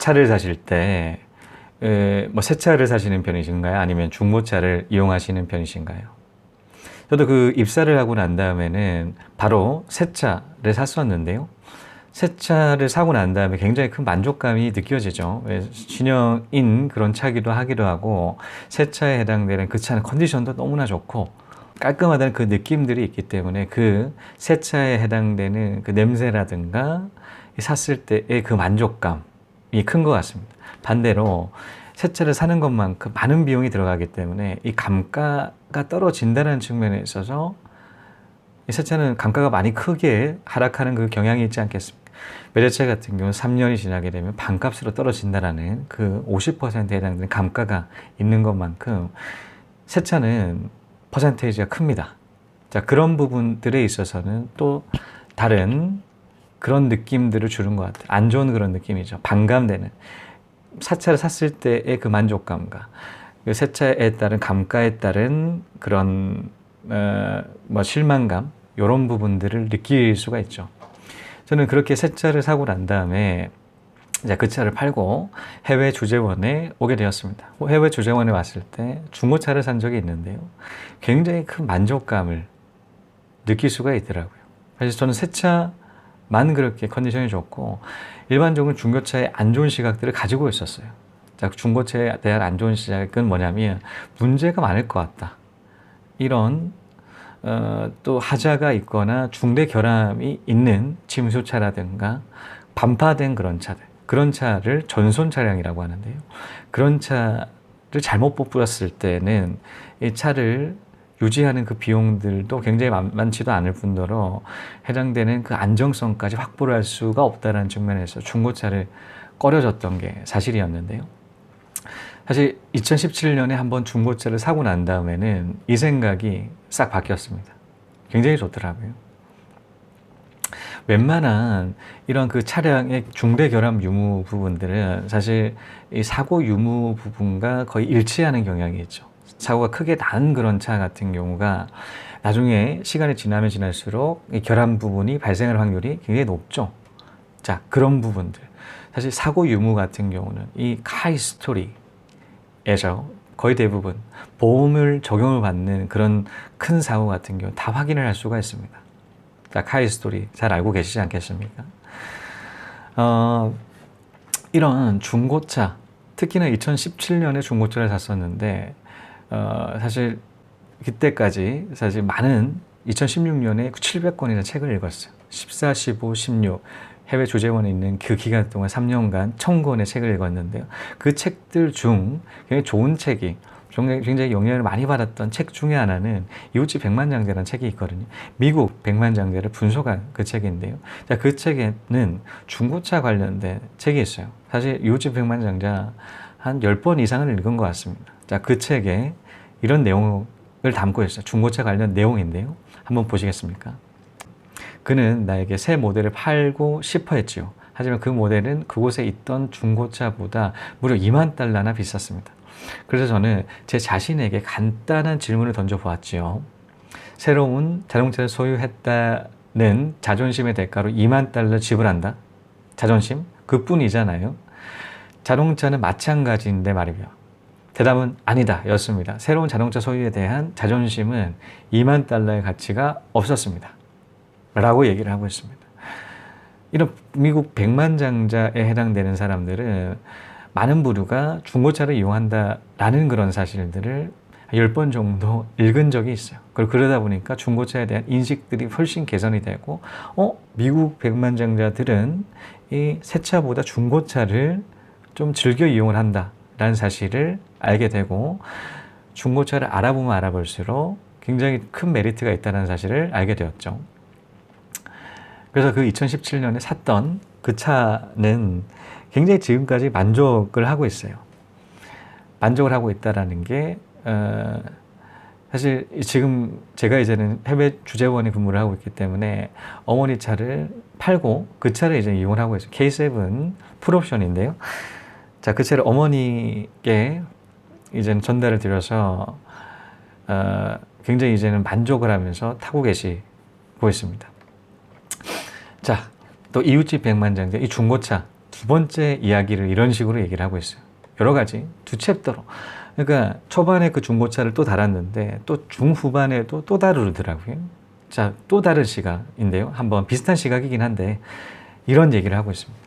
차를 사실 때, 뭐 새 차를 사시는 편이신가요? 아니면 중고차를 이용하시는 편이신가요? 저도 그 입사를 하고 난 다음에는 바로 새 차를 샀었는데요. 새 차를 사고 난 다음에 굉장히 큰 만족감이 느껴지죠. 신형인 그런 차기도 하기도 하고, 새 차에 해당되는 그 차는 컨디션도 너무나 좋고, 깔끔하다는 그 느낌들이 있기 때문에 그 새 차에 해당되는 그 냄새라든가 샀을 때의 그 만족감이 큰 것 같습니다. 반대로 새 차를 사는 것만큼 많은 비용이 들어가기 때문에 이 감가가 떨어진다는 측면에 있어서 이 새 차는 감가가 많이 크게 하락하는 그 경향이 있지 않겠습니까? 외제차 같은 경우는 3년이 지나게 되면 반값으로 떨어진다라는 그 50%에 해당되는 감가가 있는 것만큼 새 차는 퍼센테이지가 큽니다. 자, 그런 부분들에 있어서는 또 다른 그런 느낌들을 주는 것 같아요. 안 좋은 그런 느낌이죠. 반감되는. 새 차를 샀을 때의 그 만족감과 새 차에 따른 감가에 따른 그런 뭐 실망감 이런 부분들을 느낄 수가 있죠. 저는 그렇게 새 차를 사고 난 다음에 이제 그 차를 팔고 해외 주재원에 오게 되었습니다. 해외 주재원에 왔을 때 중고차를 산 적이 있는데요. 굉장히 큰 만족감을 느낄 수가 있더라고요. 사실 저는 새 차만 그렇게 컨디션이 좋고 일반적으로 중고차의 안 좋은 시각들을 가지고 있었어요. 자, 중고차에 대한 안 좋은 시각은 뭐냐면 문제가 많을 것 같다. 이런 또 하자가 있거나 중대 결함이 있는 침수차라든가 반파된 그런 차들, 그런 차를 전손 차량이라고 하는데요. 그런 차를 잘못 뽑았을 때는 이 차를 유지하는 그 비용들도 굉장히 많지도 않을 뿐더러 해당되는 그 안정성까지 확보를 할 수가 없다는 측면에서 중고차를 꺼려졌던 게 사실이었는데요. 사실 2017년에 한번 중고차를 사고 난 다음에는 이 생각이 싹 바뀌었습니다. 굉장히 좋더라고요. 웬만한 이런 그 차량의 중대 결함 유무 부분들은 사실 이 사고 유무 부분과 거의 일치하는 경향이 있죠. 사고가 크게 난 그런 차 같은 경우가 나중에 시간이 지나면 지날수록 이 결함 부분이 발생할 확률이 굉장히 높죠. 자, 그런 부분들. 사실 사고 유무 같은 경우는 이 카 히스토리에서 거의 대부분 보험을 적용을 받는 그런 큰 사고 같은 경우 다 확인을 할 수가 있습니다. 자, 카 히스토리 잘 알고 계시지 않겠습니까? 이런 중고차, 특히나 2017년에 중고차를 샀었는데 사실 그때까지 사실 많은 2016년에 700권이나 책을 읽었어요. 14, 15, 16 해외 조재원에 있는 그 기간 동안 3년간 1000권의 책을 읽었는데요. 그 책들 중 굉장히 좋은 책이 굉장히 영향을 많이 받았던 책 중에 하나는 이웃집 백만장자라는 책이 있거든요. 미국 백만장자를 분석한 그 책인데요. 자, 그 책에는 중고차 관련된 책이 있어요. 사실 이웃집 백만장자 한 10번 이상을 읽은 것 같습니다. 자, 그 책에 이런 내용을 담고 있어요. 중고차 관련 내용인데요. 한번 보시겠습니까? 그는 나에게 새 모델을 팔고 싶어 했지요. 하지만 그 모델은 그곳에 있던 중고차보다 무려 2만 달러나 비쌌습니다. 그래서 저는 제 자신에게 간단한 질문을 던져보았지요. 새로운 자동차를 소유했다는 자존심의 대가로 2만 달러 지불한다? 자존심? 그뿐이잖아요. 자동차는 마찬가지인데 말이죠. 대답은 아니다 였습니다. 새로운 자동차 소유에 대한 자존심은 2만 달러의 가치가 없었습니다. 라고 얘기를 하고 있습니다. 이런 미국 백만장자에 해당되는 사람들은 많은 부류가 중고차를 이용한다라는 그런 사실들을 10번 정도 읽은 적이 있어요. 그러다 보니까 중고차에 대한 인식들이 훨씬 개선이 되고 미국 백만장자들은 이 새 차보다 중고차를 좀 즐겨 이용을 한다라는 사실을 알게 되고 중고차를 알아보면 알아볼수록 굉장히 큰 메리트가 있다는 사실을 알게 되었죠. 그래서 그 2017년에 샀던 그 차는 굉장히 지금까지 만족을 하고 있어요. 만족을 하고 있다라는 게 사실 지금 제가 이제는 해외 주재원에 근무를 하고 있기 때문에 어머니 차를 팔고 그 차를 이제 이용을 하고 있어요. K7 풀옵션인데요. 자, 그 차를 어머니께 이제는 전달을 드려서 굉장히 이제는 만족을 하면서 타고 계시고 있습니다. 자, 또 이웃집 백만장자, 이 중고차 두 번째 이야기를 이런 식으로 얘기를 하고 있어요. 여러 가지 두 챕터로. 그러니까 초반에 그 중고차를 또 달았는데 또 중후반에도 또 다르더라고요. 자, 또 다른 시각인데요. 한번 비슷한 시각이긴 한데 이런 얘기를 하고 있습니다.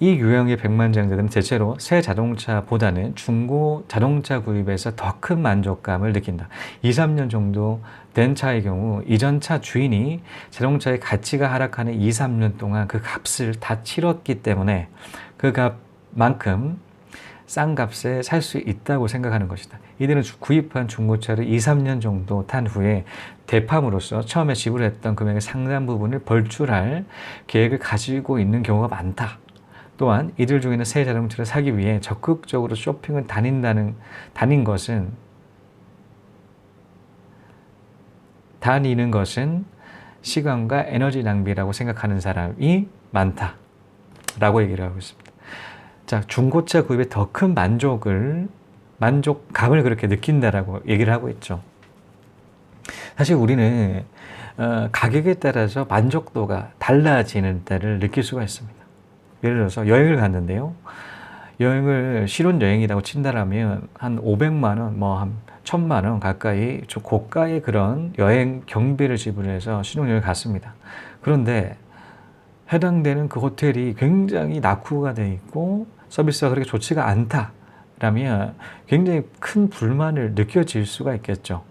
이 유형의 백만장자들은 대체로 새 자동차보다는 중고 자동차 구입에서 더 큰 만족감을 느낀다. 2, 3년 정도 된 차의 경우 이전 차 주인이 자동차의 가치가 하락하는 2, 3년 동안 그 값을 다 치렀기 때문에 그 값만큼 싼 값에 살 수 있다고 생각하는 것이다. 이들은 구입한 중고차를 2, 3년 정도 탄 후에 대팜으로써 처음에 지불했던 금액의 상당 부분을 벌출할 계획을 가지고 있는 경우가 많다. 또한 이들 중에는 새 자동차를 사기 위해 적극적으로 쇼핑을 다니는 것은 시간과 에너지 낭비라고 생각하는 사람이 많다라고 얘기를 하고 있습니다. 자, 중고차 구입에 더 큰 만족감을 그렇게 느낀다라고 얘기를 하고 있죠. 사실 우리는 가격에 따라서 만족도가 달라지는 때를 느낄 수가 있습니다. 예를 들어서 여행을 갔는데요. 여행을 신혼여행이라고 친다라면 한 500만 원, 한 1000만 원 가까이 좀 고가의 그런 여행 경비를 지불해서 신혼여행을 갔습니다. 그런데 해당되는 그 호텔이 굉장히 낙후가 돼 있고 서비스가 그렇게 좋지가 않다라면 굉장히 큰 불만을 느껴질 수가 있겠죠.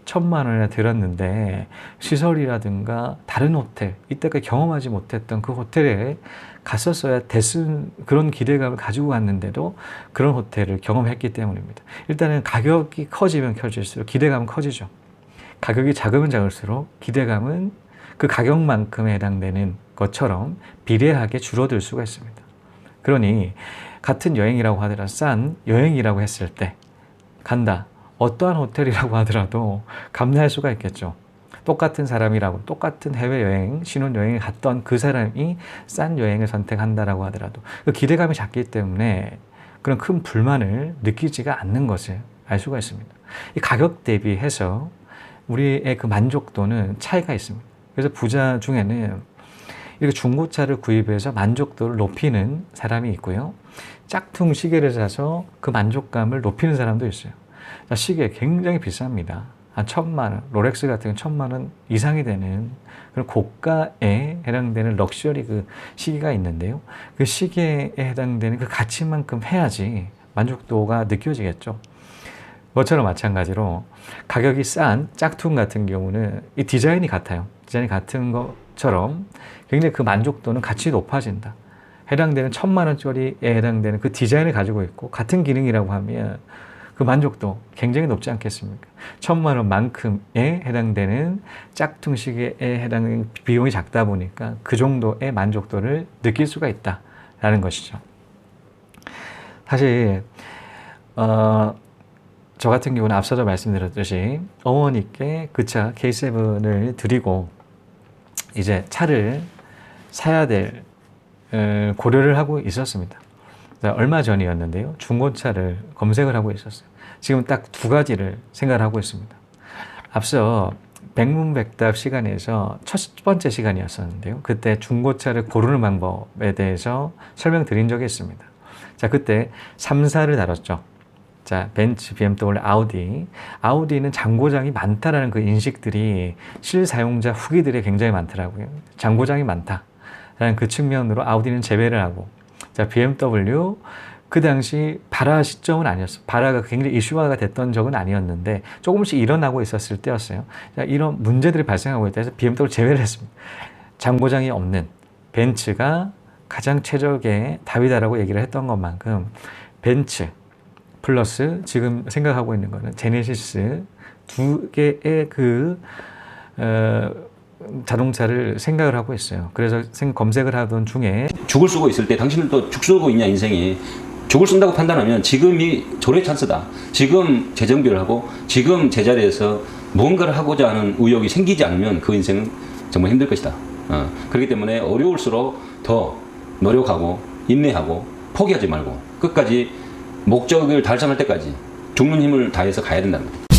1000만 원이나 들었는데 시설이라든가 다른 호텔, 이때까지 경험하지 못했던 그 호텔에 갔었어야 됐은 그런 기대감을 가지고 갔는데도 그런 호텔을 경험했기 때문입니다. 일단은 가격이 커지면 커질수록 기대감은 커지죠. 가격이 작으면 작을수록 기대감은 그 가격만큼에 해당되는 것처럼 비례하게 줄어들 수가 있습니다. 그러니 같은 여행이라고 하더라도 싼 여행이라고 했을 때 간다. 어떠한 호텔이라고 하더라도 감내할 수가 있겠죠. 똑같은 사람이라고 똑같은 해외여행, 신혼여행을 갔던 그 사람이 싼 여행을 선택한다라고 하더라도 그 기대감이 작기 때문에 그런 큰 불만을 느끼지가 않는 것을 알 수가 있습니다. 이 가격 대비해서 우리의 그 만족도는 차이가 있습니다. 그래서 부자 중에는 이렇게 중고차를 구입해서 만족도를 높이는 사람이 있고요. 짝퉁 시계를 사서 그 만족감을 높이는 사람도 있어요. 시계 굉장히 비쌉니다. 한 1000만 원, 롤렉스 같은 건 1000만 원 이상이 되는 그런 고가에 해당되는 럭셔리 그 시계가 있는데요. 그 시계에 해당되는 그 가치만큼 해야지 만족도가 느껴지겠죠. 그것처럼 마찬가지로 가격이 싼 짝퉁 같은 경우는 이 디자인이 같아요. 디자인이 같은 것처럼 굉장히 그 만족도는 같이 높아진다. 해당되는 1000만 원짜리에 해당되는 그 디자인을 가지고 있고 같은 기능이라고 하면 그 만족도 굉장히 높지 않겠습니까? 1000만 원만큼에 해당되는 짝퉁 시계에 해당되는 비용이 작다 보니까 그 정도의 만족도를 느낄 수가 있다라는 것이죠. 사실 저 같은 경우는 앞서서 말씀드렸듯이 어머니께 그 차 K7을 드리고 이제 차를 사야 될 고려를 하고 있었습니다. 얼마 전이었는데요. 중고차를 검색을 하고 있었어요. 지금 딱 두 가지를 생각을 하고 있습니다. 앞서 백문백답 시간에서 첫 번째 시간이었었는데요. 그때 중고차를 고르는 방법에 대해서 설명드린 적이 있습니다. 자, 그때 3사를 다뤘죠. 자, 벤츠, BMW, 아우디. 아우디는 잔고장이 많다라는 그 인식들이 실사용자 후기들에 굉장히 많더라고요. 잔고장이 많다라는 그 측면으로 아우디는 제외를 하고, 자, BMW, 그 당시 발화 시점은 아니었어요. 발화가 굉장히 이슈화가 됐던 적은 아니었는데 조금씩 일어나고 있었을 때였어요. 자, 이런 문제들이 발생하고 있다 해서 BMW 제외를 했습니다. 잔고장이 없는 벤츠가 가장 최적의 답이다라고 얘기를 했던 것만큼 벤츠 플러스 지금 생각하고 있는 거는 제네시스 두 개의 자동차를 생각을 하고 있어요. 그래서 검색을 하던 중에 죽을 쓰고 있을 때 당신들도 죽 쓰고 있냐 인생이 죽을 쓴다고 판단하면 지금이 절호의 찬스다. 지금 재정비를 하고 지금 제자리에서 무언가를 하고자 하는 의욕이 생기지 않으면 그 인생은 정말 힘들 것이다. 그렇기 때문에 어려울수록 더 노력하고 인내하고 포기하지 말고 끝까지 목적을 달성할 때까지 죽는 힘을 다해서 가야 된다는 거죠.